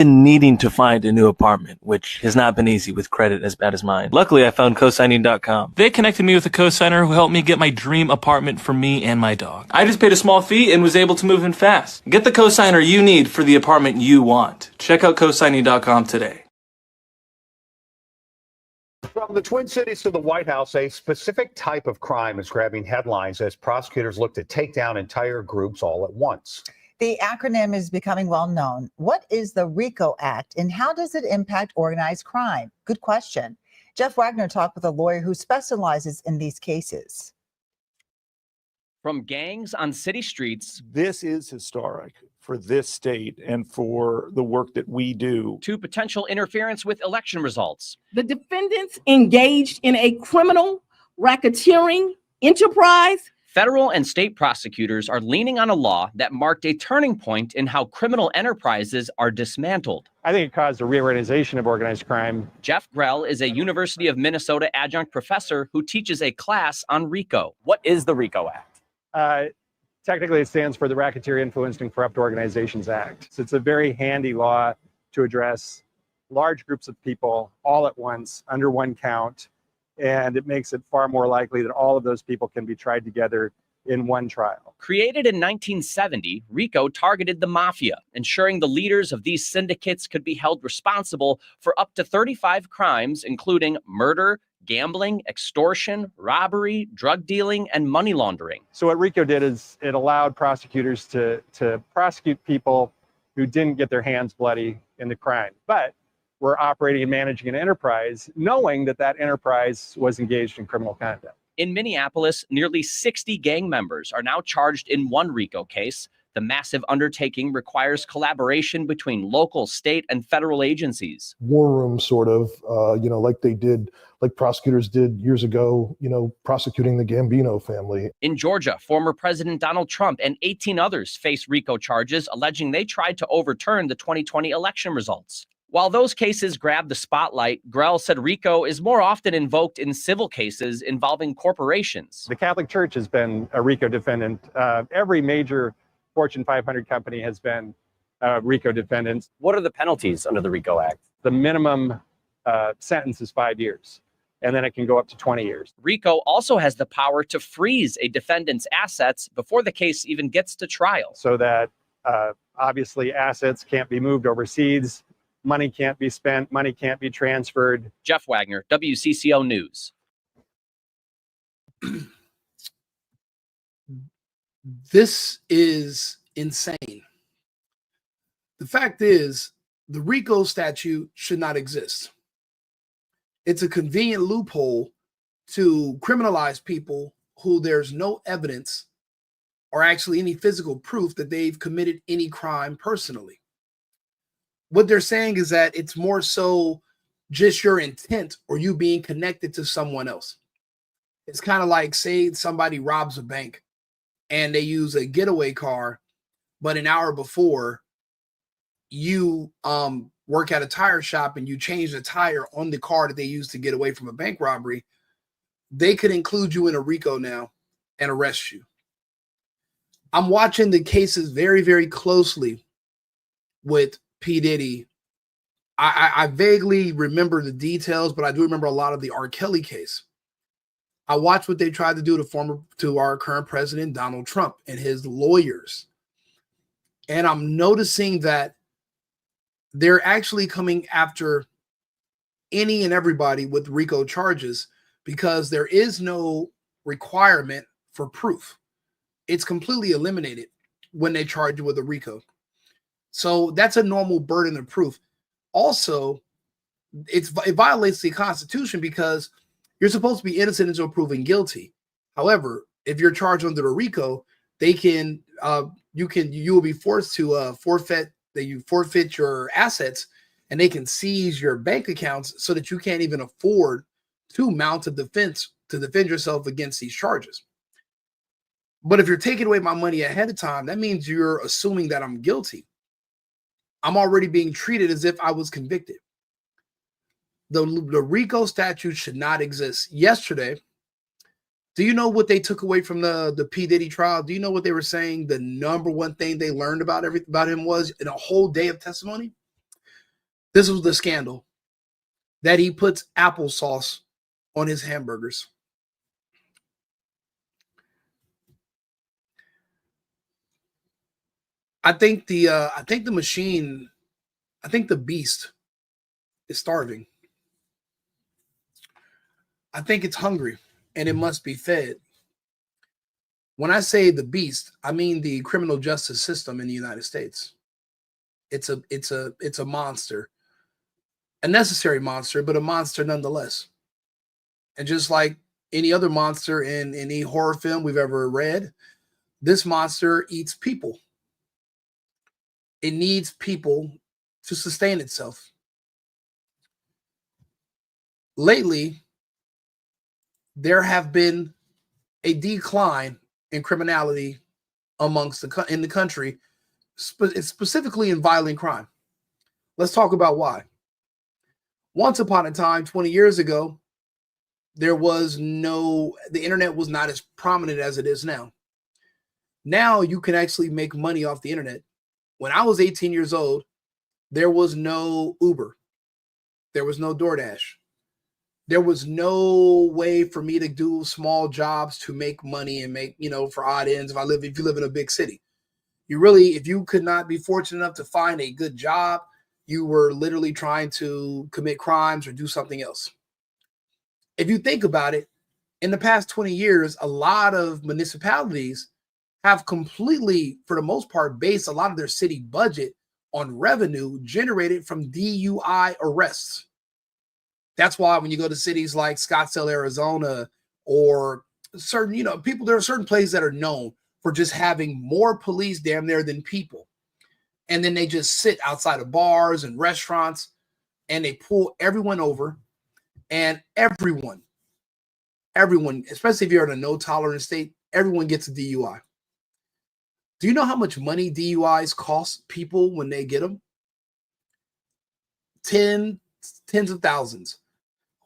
been needing to find a new apartment, which has not been easy with credit as bad as mine. Luckily, I found cosigning.com. They connected me with a cosigner who helped me get my dream apartment for me and my dog. I just paid a small fee and was able to move in fast. Get the cosigner you need for the apartment you want. Check out cosigning.com today. From the Twin Cities to the White House, a specific type of crime is grabbing headlines as prosecutors look to take down entire groups all at once. The acronym is becoming well known. What is the RICO Act and how does it impact organized crime? Good question. Jeff Wagner talked with a lawyer who specializes in these cases. From gangs on city streets. This is historic for this state and for the work that we do. To potential interference with election results. The defendants engaged in a criminal racketeering enterprise. Federal and state prosecutors are leaning on a law that marked a turning point in how criminal enterprises are dismantled. I think it caused a reorganization of organized crime. Jeff Grell is a University of Minnesota adjunct professor who teaches a class on RICO. What is the RICO Act? Technically, it stands for the Racketeer Influenced and Corrupt Organizations Act. So it's a very handy law to address large groups of people all at once under one count. And it makes it far more likely that all of those people can be tried together in one trial. Created in 1970, RICO targeted the mafia, ensuring the leaders of these syndicates could be held responsible for up to 35 crimes, including murder, gambling, extortion, robbery, drug dealing, and money laundering. So what RICO did is it allowed prosecutors to prosecute people who didn't get their hands bloody in the crime, but were operating and managing an enterprise, knowing that that enterprise was engaged in criminal conduct. In Minneapolis, nearly 60 gang members are now charged in one RICO case. The massive undertaking requires collaboration between local, state, and federal agencies. War room, sort of, like prosecutors did years ago, prosecuting the Gambino family. In Georgia, former President Donald Trump and 18 others face RICO charges, alleging they tried to overturn the 2020 election results. While those cases grabbed the spotlight, Grell said RICO is more often invoked in civil cases involving corporations. The Catholic Church has been a RICO defendant. Every major Fortune 500 company has been a RICO defendant. What are the penalties under the RICO Act? The minimum sentence is 5 years, and then it can go up to 20 years. RICO also has the power to freeze a defendant's assets before the case even gets to trial. So that obviously assets can't be moved overseas. Money can't be spent, money can't be transferred. Jeff Wagner, WCCO News. This is insane. The fact is, the RICO statute should not exist. It's a convenient loophole to criminalize people who there's no evidence or actually any physical proof that they've committed any crime personally. What they're saying is that it's more so just your intent or you being connected to someone else. It's kind of like, say somebody robs a bank and they use a getaway car, but an hour before you work at a tire shop and you change the tire on the car that they used to get away from a bank robbery. They could include you in a RICO now and arrest you. I'm watching the cases very, very closely with P. Diddy. I vaguely remember the details, but I do remember a lot of the R. Kelly case. I watched what they tried to do to our current president, Donald Trump, and his lawyers. And I'm noticing that they're actually coming after any and everybody with RICO charges because there is no requirement for proof. It's completely eliminated when they charge you with a RICO. So that's a normal burden of proof. Also, it violates the Constitution because you're supposed to be innocent until proven guilty. However, if you're charged under the RICO, you will be forced to forfeit your assets, and they can seize your bank accounts so that you can't even afford to mount a defense to defend yourself against these charges. But if you're taking away my money ahead of time, that means you're assuming that I'm guilty. I'm already being treated as if I was convicted. The RICO statute should not exist. Yesterday, do you know what they took away from the P. Diddy trial? Do you know what they were saying? The number one thing they learned about him was in a whole day of testimony? This was the scandal, that he puts applesauce on his hamburgers. I think the machine, I think the beast is starving. I think it's hungry and it must be fed. When I say the beast, I mean the criminal justice system in the United States. It's a monster, a necessary monster, but a monster nonetheless. And just like any other monster in any horror film we've ever read, this monster eats people. It needs people to sustain itself. Lately, there have been a decline in criminality amongst in the country, specifically in violent crime. Let's talk about why. Once upon a time, 20 years ago, the internet was not as prominent as it is now. Now you can actually make money off the internet. When I was 18 years old, there was no Uber. There was no DoorDash. There was no way for me to do small jobs to make money and make, for odd ends. If you live in a big city, if you could not be fortunate enough to find a good job, you were literally trying to commit crimes or do something else. If you think about it, in the past 20 years, a lot of municipalities have completely, for the most part, based a lot of their city budget on revenue generated from DUI arrests. That's why when you go to cities like Scottsdale, Arizona, or certain, there are certain places that are known for just having more police damn near than people. And then they just sit outside of bars and restaurants and they pull everyone over, and everyone, especially if you're in a no tolerance state, everyone gets a DUI. Do you know how much money DUIs cost people when they get them? Tens of thousands.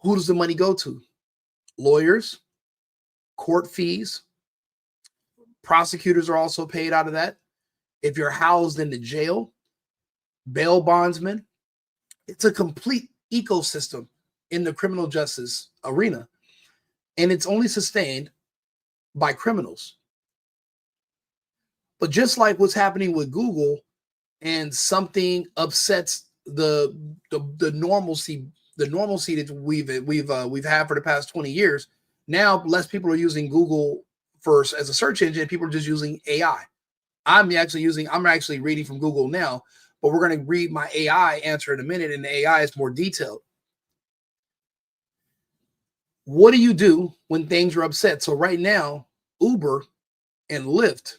Who does the money go to? Lawyers, court fees. Prosecutors are also paid out of that. If you're housed in the jail, bail bondsmen. It's a complete ecosystem in the criminal justice arena. And it's only sustained by criminals. But just like what's happening with Google, and something upsets the normalcy that we've had for the past 20 years, now less people are using Google first as a search engine. People are just using AI. I'm actually reading from Google now, but we're going to read my AI answer in a minute, and the AI is more detailed. What do you do when things are upset? So right now, Uber and Lyft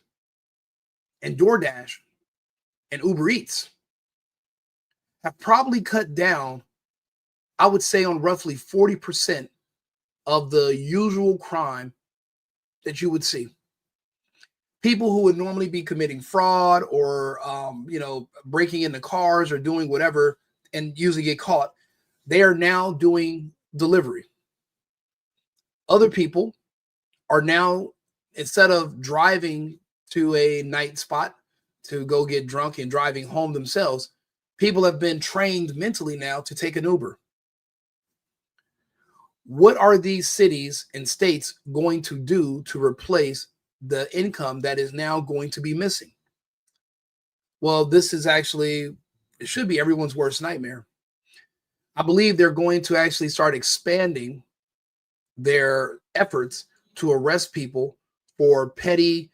and DoorDash and Uber Eats have probably cut down, I would say, on roughly 40% of the usual crime that you would see. People who would normally be committing fraud or, breaking into cars or doing whatever and usually get caught, they are now doing delivery. Other people are now, instead of driving to a night spot to go get drunk and driving home themselves, people have been trained mentally now to take an Uber. What are these cities and states going to do to replace the income that is now going to be missing? Well, it should be everyone's worst nightmare. I believe they're going to actually start expanding their efforts to arrest people for petty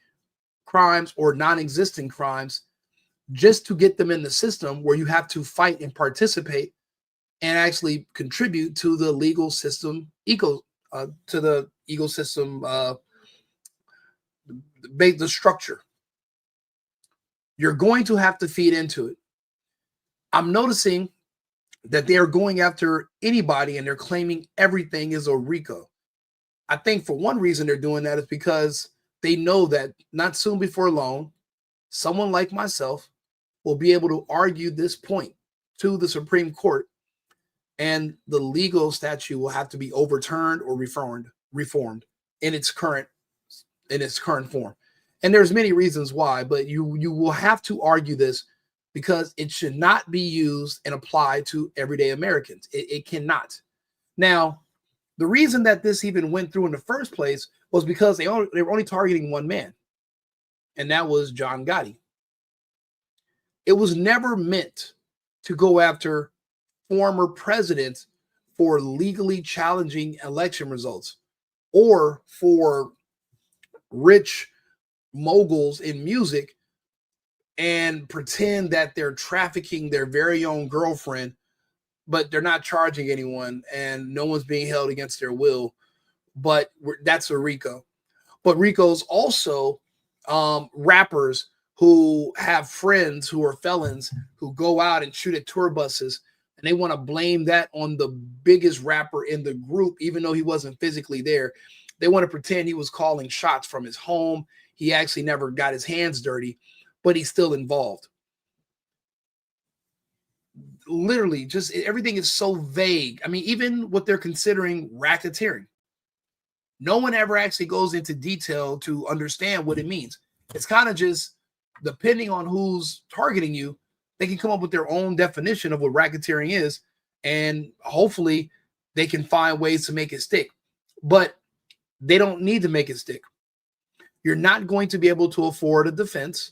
crimes or non-existent crimes, just to get them in the system where you have to fight and participate and actually contribute to the legal system, the structure. You're going to have to feed into it. I'm noticing that they are going after anybody and they're claiming everything is a Rico. I think for one reason they're doing that is because they know that not soon before long, someone like myself will be able to argue this point to the Supreme Court, and the legal statute will have to be overturned or reformed in its current form. And there's many reasons why, but you will have to argue this because it should not be used and applied to everyday Americans. It cannot. Now, the reason that this even went through in the first place was because they were only targeting one man, and that was John Gotti. It was never meant to go after former presidents for legally challenging election results or for rich moguls in music and pretend that they're trafficking their very own girlfriend, but they're not charging anyone and no one's being held against their will. But that's a Rico. But Rico's also rappers who have friends who are felons who go out and shoot at tour buses, and they want to blame that on the biggest rapper in the group, even though he wasn't physically there. They want to pretend he was calling shots from his home. He actually never got his hands dirty, but he's still involved. Literally, just everything is so vague. I mean, even what they're considering racketeering, no one ever actually goes into detail to understand what it means. It's kind of just, depending on who's targeting you, they can come up with their own definition of what racketeering is, and hopefully they can find ways to make it stick. But they don't need to make it stick. You're not going to be able to afford a defense.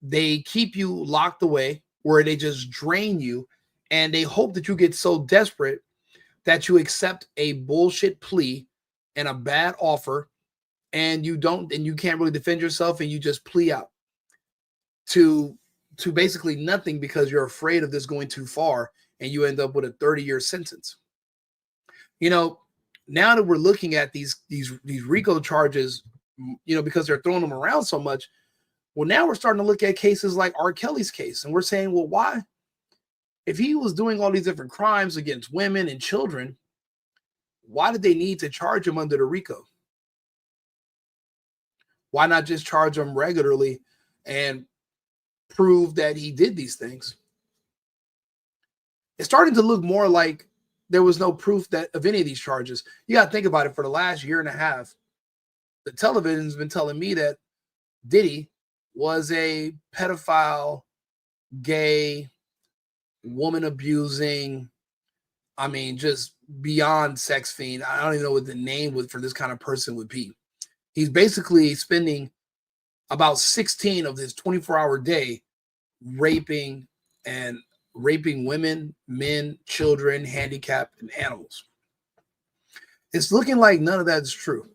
They keep you locked away where they just drain you, and they hope that you get so desperate that you accept a bullshit plea and a bad offer, and you can't really defend yourself, and you just plea out to basically nothing because you're afraid of this going too far, and you end up with a 30-year sentence. You know, now that we're looking at these RICO charges, you know, because they're throwing them around so much, well, now we're starting to look at cases like R. Kelly's case, and we're saying, well, why? If he was doing all these different crimes against women and children, why did they need to charge him under the RICO? Why not just charge him regularly and prove that he did these things? It's starting to look more like there was no proof of any of these charges. You got to think about it. For the last year and a half, the television's been telling me that Diddy was a pedophile, gay, woman abusing, I mean, just beyond sex fiend. I don't even know what the name for this kind of person would be. He's basically spending about 16 of his 24-hour day raping women, men, children, handicapped, and animals. It's looking like none of that is true.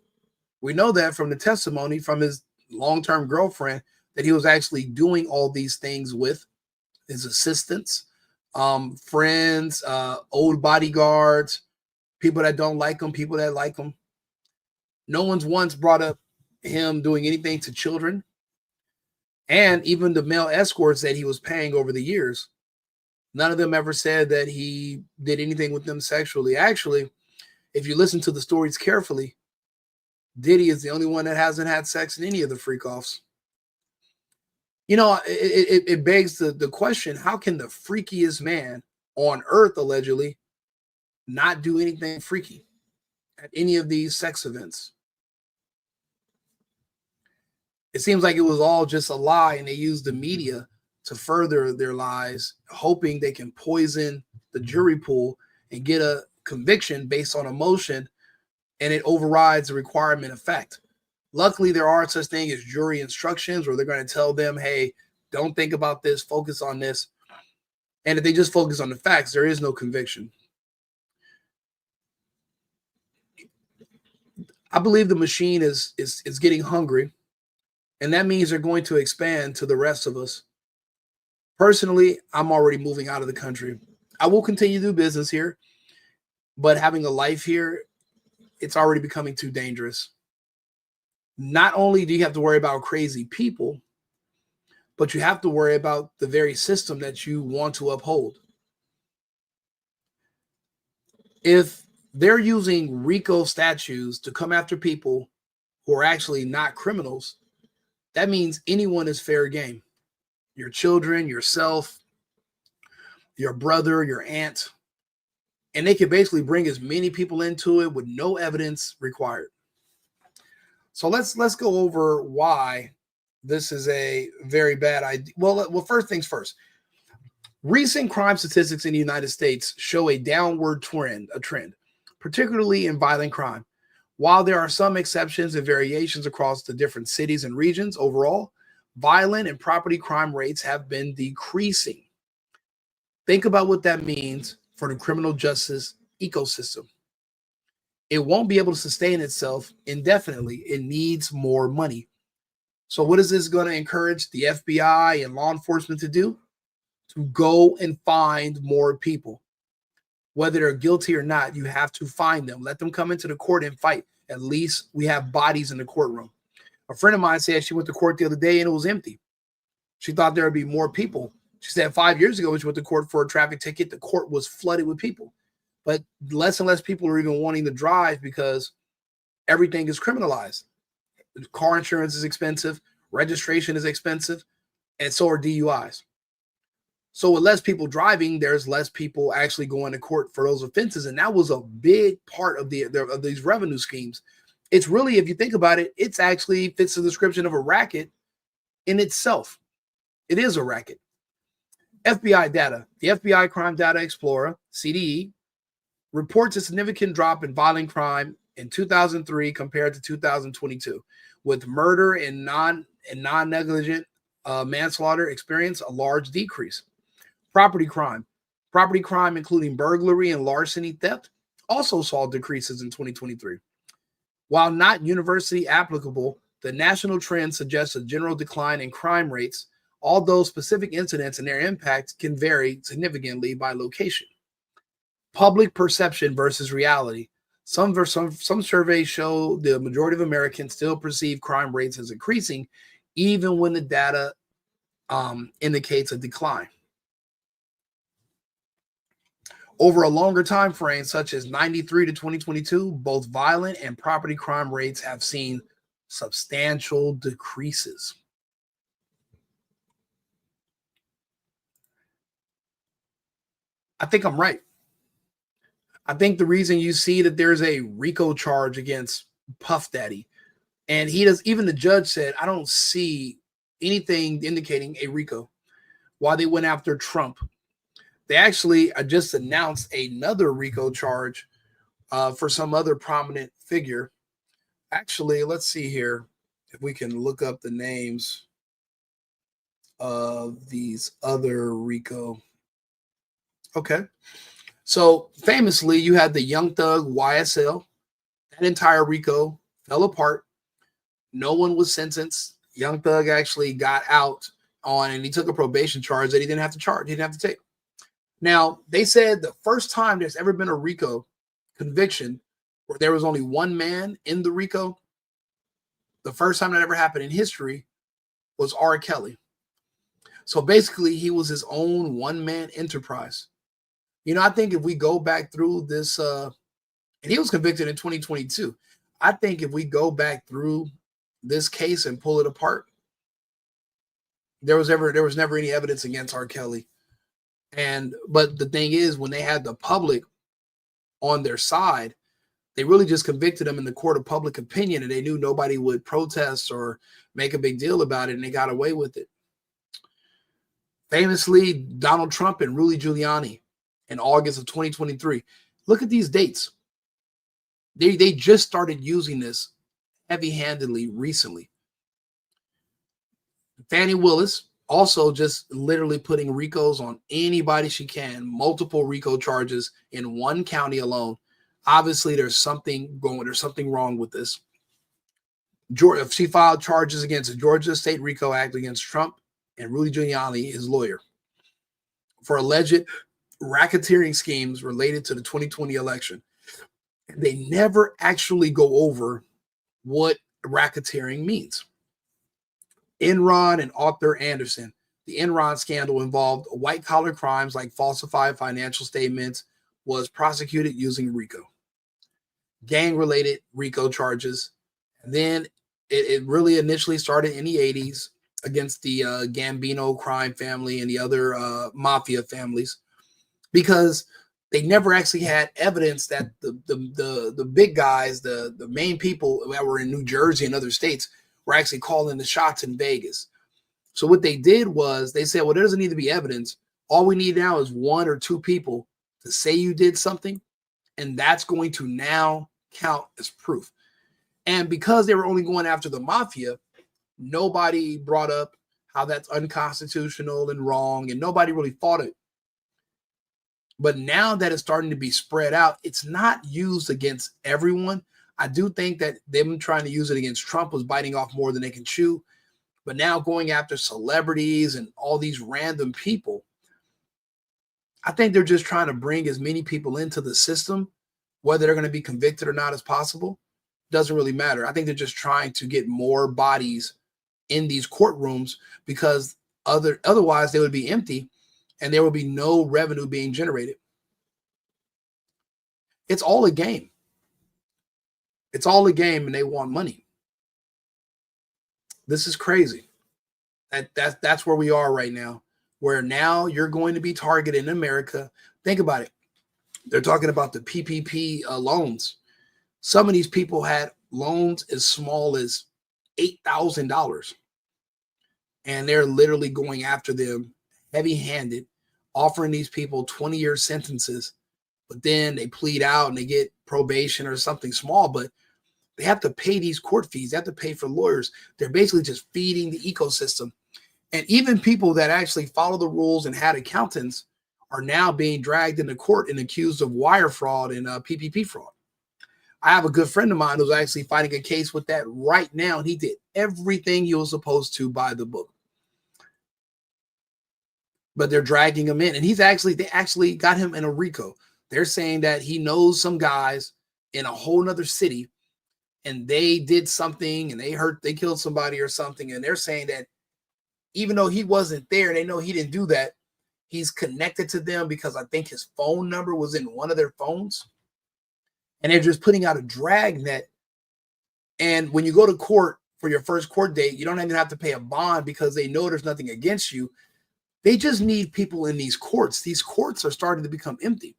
We know that from the testimony from his long-term girlfriend that he was actually doing all these things with his assistants, friends, old bodyguards, people that don't like him, people that like him. No one's once brought up him doing anything to children. And even the male escorts that he was paying over the years, none of them ever said that he did anything with them sexually. Actually, if you listen to the stories carefully, Diddy is the only one that hasn't had sex in any of the freak-offs. You know, it begs the question, how can the freakiest man on earth, allegedly, not do anything freaky at any of these sex events? It seems like it was all just a lie, and they used the media to further their lies, hoping they can poison the jury pool and get a conviction based on emotion, and it overrides the requirement of fact. Luckily, there are such things as jury instructions where they're going to tell them, hey, don't think about this, focus on this. And if they just focus on the facts, there is no conviction. I believe the machine is getting hungry, and that means they're going to expand to the rest of us. Personally, I'm already moving out of the country. I will continue to do business here, but having a life here, it's already becoming too dangerous. Not only do you have to worry about crazy people, but you have to worry about the very system that you want to uphold. If they're using RICO statutes to come after people who are actually not criminals, that means anyone is fair game. Your children, yourself, your brother, your aunt, and they can basically bring as many people into it with no evidence required. So let's go over why this is a very bad idea. Well, first things first. Recent crime statistics in the United States show a downward trend, particularly in violent crime. While there are some exceptions and variations across the different cities and regions, overall, violent and property crime rates have been decreasing. Think about what that means for the criminal justice ecosystem. It won't be able to sustain itself indefinitely. It needs more money. So what is this going to encourage the FBI and law enforcement to do? To go and find more people. Whether they're guilty or not, you have to find them. Let them come into the court and fight. At least we have bodies in the courtroom. A friend of mine said she went to court the other day and it was empty. She thought there would be more people. She said 5 years ago, when she went to court for a traffic ticket, the court was flooded with people. But less and less people are even wanting to drive because everything is criminalized. Car insurance is expensive. Registration is expensive. And so are DUIs. So with less people driving, there's less people actually going to court for those offenses. And that was a big part of these revenue schemes. It's really, if you think about it, it's actually fits the description of a racket in itself. It is a racket. FBI data. The FBI Crime Data Explorer, CDE, reports a significant drop in violent crime in 2003 compared to 2022, with murder and non-negligent manslaughter experienced a large decrease. Property crime, including burglary and larceny theft, also saw decreases in 2023. While not universally applicable, the national trend suggests a general decline in crime rates, although specific incidents and their impact can vary significantly by location. Public perception versus reality. Some surveys show the majority of Americans still perceive crime rates as increasing, even when the data indicates a decline. Over a longer time frame, such as 93 to 2022, both violent and property crime rates have seen substantial decreases. I think I'm right. I think the reason you see that there's a Rico charge against Puff Daddy, and even the judge said, I don't see anything indicating a Rico. While they went after Trump, they actually just announced another Rico charge for some other prominent figure. Actually, let's see here if we can look up the names of these other Rico. Okay. So famously, you had the Young Thug YSL. That entire Rico fell apart. No one was sentenced. Young Thug actually got out and he took a probation charge that he didn't have to charge. He didn't have to take. Now, they said the first time there's ever been a Rico conviction where there was only one man in the Rico, the first time that ever happened in history was R. Kelly. So basically, he was his own one-man enterprise. You know, I think if we go back through this, and he was convicted in 2022. I think if we go back through this case and pull it apart, there was never any evidence against R. Kelly. But the thing is, when they had the public on their side, they really just convicted him in the court of public opinion, and they knew nobody would protest or make a big deal about it, and they got away with it. Famously, Donald Trump and Rudy Giuliani in August of 2023. Look at these dates. They just started using this heavy-handedly recently. Fani Willis also just literally putting Ricos on anybody she can, multiple Rico charges in one county alone. Obviously, there's something wrong with this. She filed charges against the Georgia State RICO Act against Trump and Rudy Giuliani, his lawyer, for alleged racketeering schemes related to the 2020 election. They never actually go over what racketeering means. Enron and Arthur Anderson. The Enron scandal involved white-collar crimes like falsified financial statements, was prosecuted using Rico. Gang-related Rico charges. And then it really initially started in the 80s against the Gambino crime family and the other mafia families, because they never actually had evidence that the big guys, the main people that were in New Jersey and other states, were actually calling the shots in Vegas. So what they did was they said, well, there doesn't need to be evidence. All we need now is 1 or 2 people to say you did something, and that's going to now count as proof. And because they were only going after the mafia, nobody brought up how that's unconstitutional and wrong, and nobody really fought it. But now that it's starting to be spread out, it's not used against everyone. I do think that them trying to use it against Trump was biting off more than they can chew. But now going after celebrities and all these random people, I think they're just trying to bring as many people into the system, whether they're going to be convicted or not as possible. Doesn't really matter. I think they're just trying to get more bodies in these courtrooms because otherwise they would be empty and there would be no revenue being generated. It's all a game. It's all a game and they want money. This is crazy. That's where we are right now, where now you're going to be targeted in America. Think about it. They're talking about the PPP loans. Some of these people had loans as small as $8,000. And they're literally going after them heavy-handed, offering these people 20-year sentences. But then they plead out and they get probation or something small, but they have to pay these court fees. They have to pay for lawyers. They're basically just feeding the ecosystem. And even people that actually follow the rules and had accountants are now being dragged into court and accused of wire fraud and PPP fraud. I have a good friend of mine who's actually fighting a case with that right now, and he did everything he was supposed to by the book. But they're dragging him in, and they actually got him in a Rico. They're saying that he knows some guys in a whole nother city, and they did something, and they killed somebody or something, and they're saying that even though he wasn't there, and they know he didn't do that, he's connected to them because I think his phone number was in one of their phones. And they're just putting out a drag net. And when you go to court for your first court date, you don't even have to pay a bond because they know there's nothing against you. They just need people in these courts. These courts are starting to become empty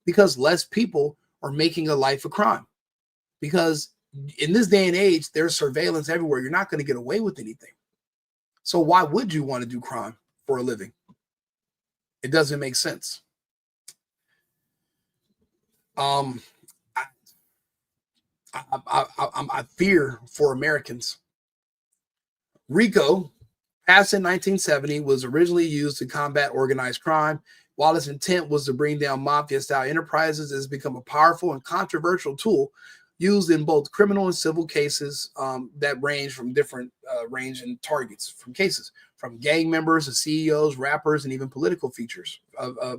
because less people are making a life a crime. Because in this day and age, there's surveillance everywhere. You're not going to get away with anything. So why would you want to do crime for a living? It doesn't make sense. I fear for Americans. Rico, passed in 1970, was originally used to combat organized crime. While its intent was to bring down mafia-style enterprises, it has become a powerful and controversial tool used in both criminal and civil cases that range from different range and targets from cases, from gang members to CEOs, rappers, and even political figures. The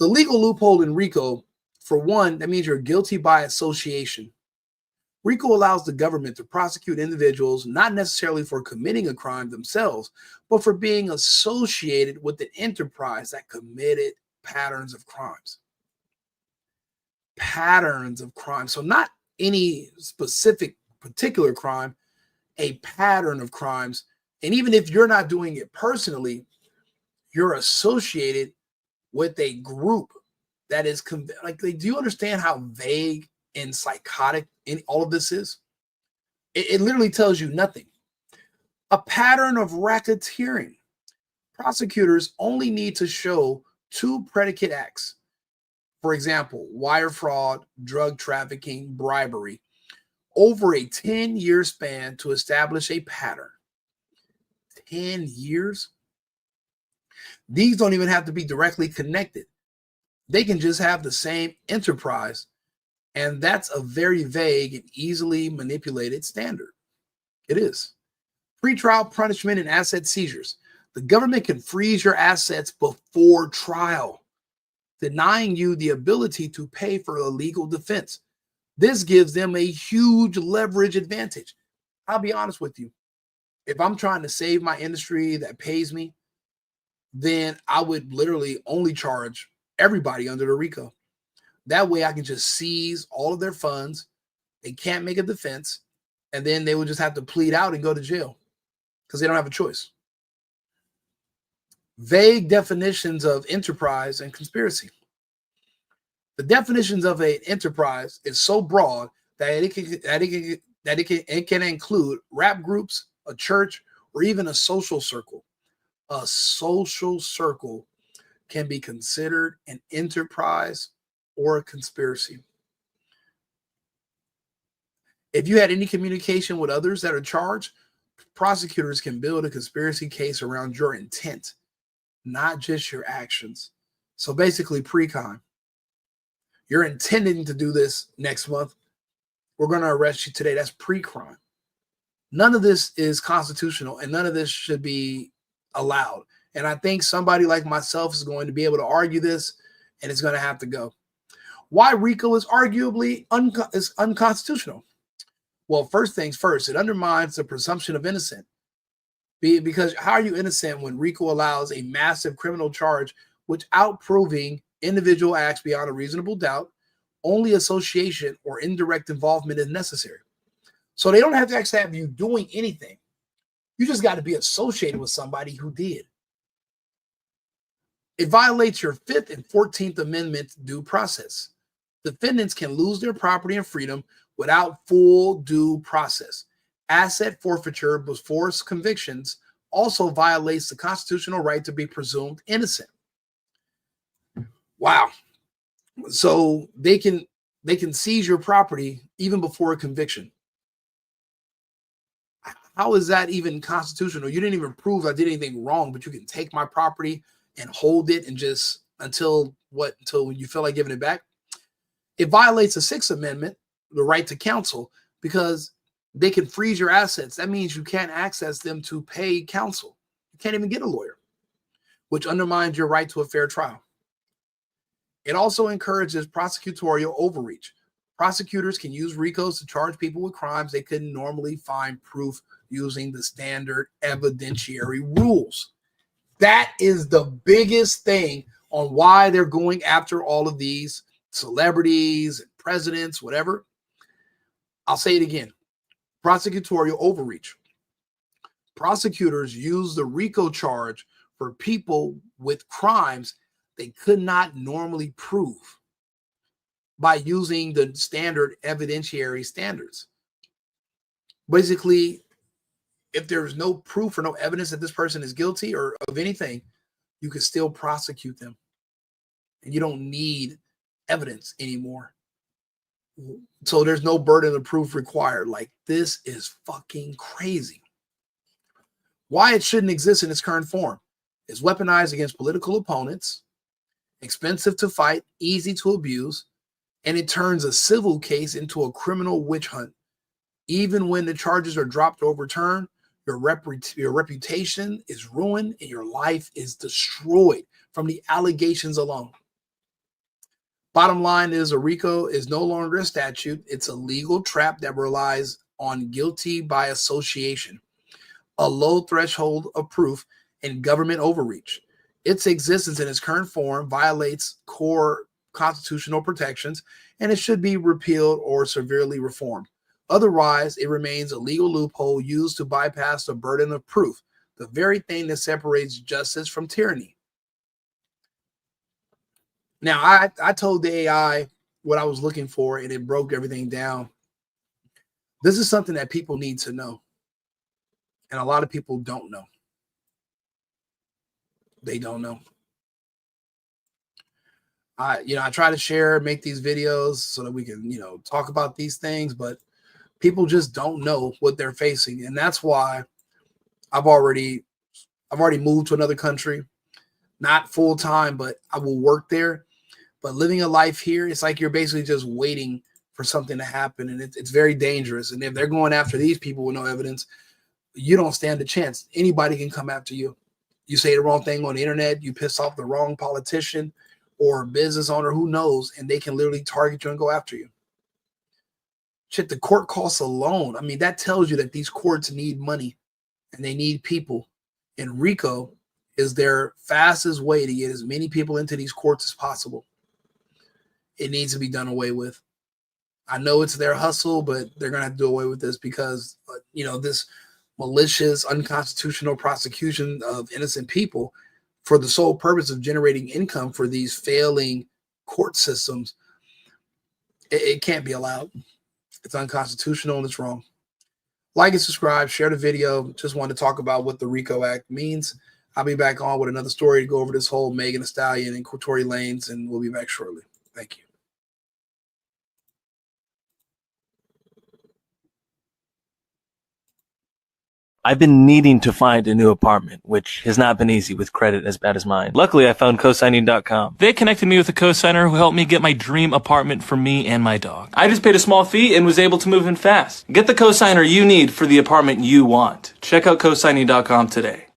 legal loophole in Rico, for one, that means you're guilty by association. Rico allows the government to prosecute individuals not necessarily for committing a crime themselves, but for being associated with an enterprise that committed patterns of crimes. Patterns of crime. So not any specific particular crime, a pattern of crimes. And even if you're not doing it personally, you're associated with a group that is do you understand how vague and psychotic all of this is? It literally tells you nothing. A pattern of racketeering. Prosecutors only need to show 2 predicate acts. For example, wire fraud, drug trafficking, bribery, over a 10-year span to establish a pattern. 10 years? These don't even have to be directly connected. They can just have the same enterprise. And that's a very vague and easily manipulated standard. It is. Pretrial punishment and asset seizures. The government can freeze your assets before trial, denying you the ability to pay for a legal defense. This gives them a huge leverage advantage. I'll be honest with you. If I'm trying to save my industry that pays me, then I would literally only charge everybody under the RICO. That way I can just seize all of their funds. They can't make a defense. And then they would just have to plead out and go to jail because they don't have a choice. Vague definitions of enterprise and conspiracy. The definitions of an enterprise is so broad that it can include rap groups, a church, or even a social circle. a social circle can be considered an enterprise or a conspiracy. If you had any communication with others that are charged, prosecutors can build a conspiracy case around your intent, not just your actions. So basically, pre-crime. You're intending to do this next month. We're going to arrest you today. That's pre-crime. None of this is constitutional, and none of this should be allowed. And I think somebody like myself is going to be able to argue this, and it's going to have to go. Why RICO is arguably unconstitutional? Well, first things first, it undermines the presumption of innocence. Because how are you innocent when RICO allows a massive criminal charge without proving individual acts beyond a reasonable doubt? Only association or indirect involvement is necessary. So they don't have to actually have you doing anything. You just got to be associated with somebody who did. It violates your 5th and 14th Amendment due process. Defendants can lose their property and freedom without full due process. Asset forfeiture before convictions also violates the constitutional right to be presumed innocent. Wow. So they can seize your property even before a conviction. How is that even constitutional? You didn't even prove I did anything wrong, but you can take my property and hold it and just until you feel like giving it back. It violates the 6th Amendment, the right to counsel, because they can freeze your assets. That means you can't access them to pay counsel. You can't even get a lawyer, which undermines your right to a fair trial. It also encourages prosecutorial overreach. Prosecutors can use RICOs to charge people with crimes they couldn't normally find proof using the standard evidentiary rules. That is the biggest thing on why they're going after all of these celebrities, presidents, whatever. I'll say it again. Prosecutorial overreach. Prosecutors use the RICO charge for people with crimes they could not normally prove by using the standard evidentiary standards. Basically, if there's no proof or no evidence that this person is guilty or of anything, you can still prosecute them. And you don't need evidence anymore. So there's no burden of proof required. Like, this is fucking crazy. Why it shouldn't exist in its current form. It's weaponized against political opponents, expensive to fight, easy to abuse, and it turns a civil case into a criminal witch hunt. Even when the charges are dropped or overturned, your reputation is ruined and your life is destroyed from the allegations alone. Bottom line is, a RICO is no longer a statute. It's a legal trap that relies on guilty by association, a low threshold of proof, and government overreach. Its existence in its current form violates core constitutional protections, and it should be repealed or severely reformed. Otherwise, it remains a legal loophole used to bypass the burden of proof, the very thing that separates justice from tyranny. Now, I told the AI what I was looking for, and it broke everything down. This is something that people need to know, and a lot of people don't know. They don't know. I try to share, make these videos so that we can, talk about these things, but people just don't know what they're facing. And that's why I've already moved to another country, not full time, but I will work there. But living a life here, it's like you're basically just waiting for something to happen. And it's very dangerous. And if they're going after these people with no evidence, you don't stand a chance. Anybody can come after you. You say the wrong thing on the internet, you piss off the wrong politician or business owner, who knows, and they can literally target you and go after you. Shit, the court costs alone. I mean, that tells you that these courts need money and they need people. And RICO is their fastest way to get as many people into these courts as possible. It needs to be done away with. I know it's their hustle, but they're going to have to do away with this because, this malicious, unconstitutional prosecution of innocent people for the sole purpose of generating income for these failing court systems, it can't be allowed. It's unconstitutional and it's wrong. Like and subscribe, share the video. Just wanted to talk about what the RICO Act means. I'll be back on with another story to go over this whole Megan Thee Stallion and Tory Lanez, and we'll be back shortly. Thank you. I've been needing to find a new apartment, which has not been easy with credit as bad as mine. Luckily, I found cosigning.com. They connected me with a cosigner who helped me get my dream apartment for me and my dog. I just paid a small fee and was able to move in fast. Get the cosigner you need for the apartment you want. Check out cosigning.com today.